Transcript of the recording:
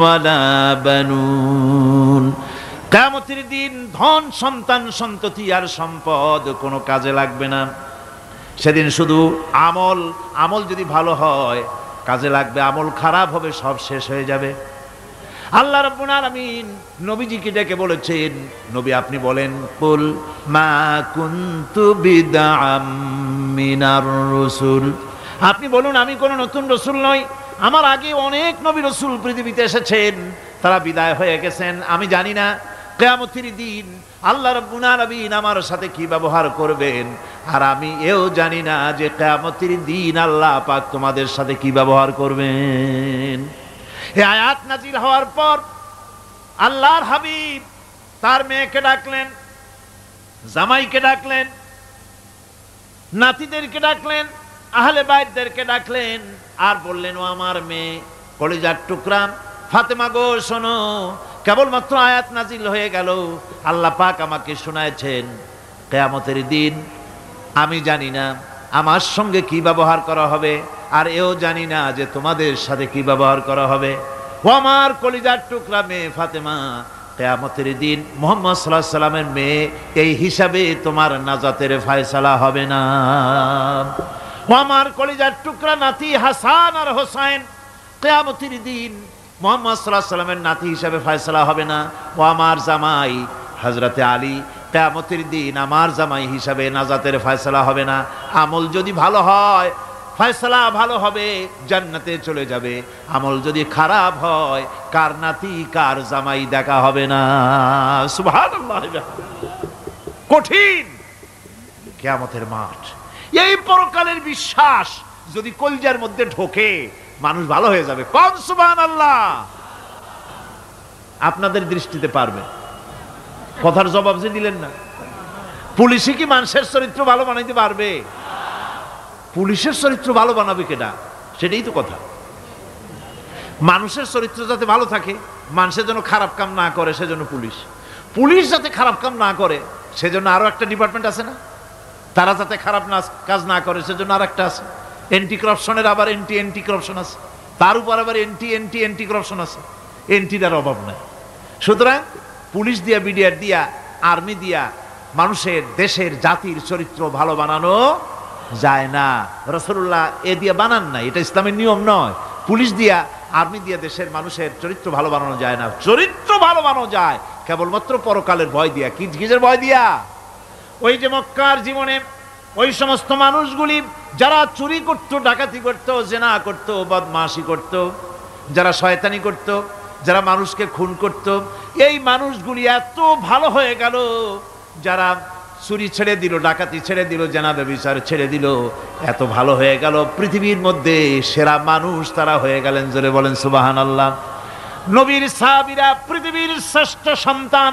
ওয়ালা বানুন। কিয়ামতের দিন ধন সন্তান সন্ততি আর সম্পদ কোনো কাজে লাগবে না। সেদিন শুধু আমল যদি ভালো হয় কাজে লাগবে, আমল খারাপ হবে সব শেষ হয়ে যাবে। আল্লাহ রাব্বুল আলামিন নবীজিকে ডেকে বলেছেন, নবী আপনি বলেন, কুল মা কুনতু বিদআম মিনার রাসূল, আপনি বলুন আমি কোন নতুন রাসূল নই, আমার আগে অনেক নবী রাসূল পৃথিবীতে এসেছেন, তারা বিদায় হয়ে গেছেন। আমি জানি না কিয়ামতের দিন আল্লাহ রাব্বুল আলামিন আমার সাথে কি ব্যবহার করবেন, আর আমি এও জানি না যে কিয়ামতের দিন আল্লাহ পাক তোমাদের সাথে কি ব্যবহার করবেন। এই আয়াত নাজিল হওয়ার পর আল্লাহর হাবিব তার মেয়েকে ডাকলেন, জামাইকে ডাকলেন, নাতিদেরকে ডাকলেন, আহলে বাইতদেরকে ডাকলেন, আর বললেন, ও আমার মেয়ে কলিজার টুকরা ফাতেমা গো শোনো, কেবলমাত্র আয়াত নাজিল হয়ে গেল, আল্লাহ পাক আমাকে শোনায়ছেন কিয়ামতের দিন আমি জানি না আমার সঙ্গে কি ব্যবহার করা হবে, আর এও জানি না যে তোমাদের সাথে কি ব্যবহার করা হবে। ও আমার কলিজার টুকরা মেয়ে ফাতেমা, কিয়ামতের দিন মুহাম্মদ সাল্লাল্লাহু আলাইহি সাল্লামের মেয়ে এই হিসাবে তোমার নাজাতের ফয়সালা হবে না। ও আমার কলিজার টুকরা নাতি হাসান আর হোসেন, কিয়ামতের দিন মুহাম্মদ সাল্লাল্লাহু আলাইহি সাল্লামের নাতি হিসাবে ফয়সালা হবে না। ও আমার জামাই হযরতে আলী, কিয়ামতের দিন আমার জামাই হিসাবে নাজাতের ফয়সালা হবে না। আমল যদি ভালো হয় ফয়সালা ভালো হবে, জান্নাতে চলে যাবে। আমল যদি খারাপ হয় কার নাতি কার জামাই দেখা হবে না। সুবহানাল্লাহ। কঠিন কিয়ামতের মাঠ। এই পরকালের বিশ্বাস যদি কলজার মধ্যে ঢোকে মানুষ ভালো হয়ে যাবে। কোন সুবহানাল্লাহ। আপনাদের দৃষ্টিতে পারবে, কথার জবাব যে দিলেন না। পুলিশে কি মানুষের চরিত্র ভালো বানাইতে পারবে? পুলিশের চরিত্র ভালো বানাবে কেডা? সেটাই তো কথা। মানুষের চরিত্র যাতে ভালো থাকে, মানুষের জন্য খারাপ কাম না করে সেজন্য পুলিশ যাতে খারাপ কাম না করে সেজন্য আরো একটা ডিপার্টমেন্ট আছে না, তারা যাতে খারাপ কাজ না করে সেজন্য আর একটা আছে। এন্টি করাপশনের আবার এন্টি করাপশন আছে, তার উপর আবার এন্টি করাপশন আছে। এন্টিটার অভাব নাই। সুতরাং পুলিশ দিয়া, বিডিআর দিয়া, আর্মি দিয়া মানুষের, দেশের, জাতির চরিত্র ভালো বানানো যায় না। রাসূলুল্লাহ এ দিয়ে বানান না, এটা ইসলামের নিয়ম নয়। পুলিশ দিয়া, আর্মি দিয়া দেশের মানুষের চরিত্র ভালো বানানো যায় না। চরিত্র ভালো বানানো যায় কেবলমাত্র পরকালের ভয় দিয়া। কিসের ভয় দিয়া? ওই যে মক্কার জীবনে ওই সমস্ত মানুষগুলি যারা চুরি করত, ডাকাতি করত, জেনা করত, বদমাশি করত, যারা শয়তানি করত, যারা মানুষকে খুন করত, এই মানুষগুলি এত ভালো হয়ে গেল, যারা চুরি ছেড়ে দিল, ডাকাতি ছেড়ে দিল, জেনা ব্যভিচার ছেড়ে দিল, এত ভালো হয়ে গেল, পৃথিবীর মধ্যে সেরা মানুষ তারা হয়ে গেলেন। জোরে বলেন সুবহানাল্লাহ। নবীর সাহাবীরা পৃথিবীর শ্রেষ্ঠ সন্তান।